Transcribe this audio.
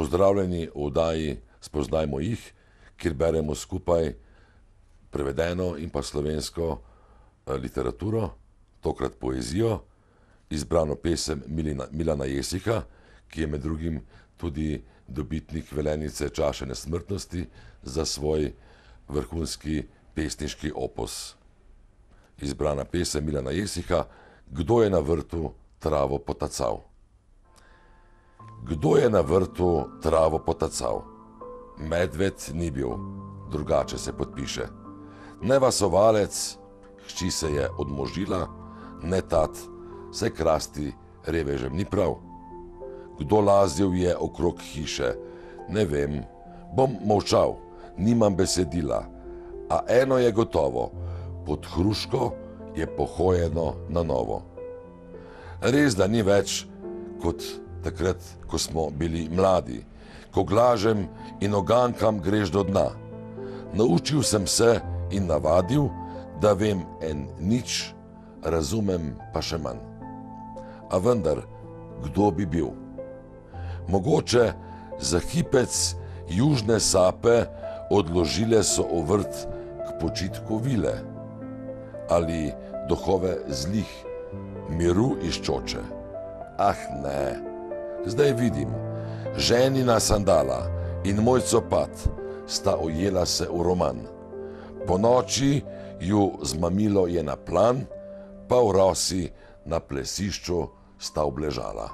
Pozdravljeni v oddaji Spoznajmo jih, kjer beremo skupaj prevedeno in pa slovensko literaturo, tokrat poezijo, izbrano pesem Milana Jesika, ki je med drugim tudi dobitnik velenice čaše nesmrtnosti za svoj vrhunski pesniški opus. Izbrana pesem Milana Jesika, Kdo je na vrtu travo potacal? Kdo je na vrtu travo potacal? Medved ni bil, drugače se podpiše. Ne vasovalec, hči se je odmožila, ne tat, se krasti revežem ni prav. Kdo lazil je okrog hiše? Ne vem, bom molčal, nimam besedila, a eno je gotovo, pod hruško je pohojeno na novo. Res, da ni več kot takrat, ko smo bili mladi, ko glažem in ogankam greš do dna. Naučil sem se in navadil, da vem en nič, razumem pa še manj. A vendar, kdo bi bil? Mogoče za hipec južne sape odložile so v vrt k počitku vile, ali duhove zlih miru iščoče. Ah ne, zdaj vidim, ženina sandala in moj copat sta ujela se v roman. Po noči ju zmamilo je na plan, pa v rosi na plesišču sta obležala.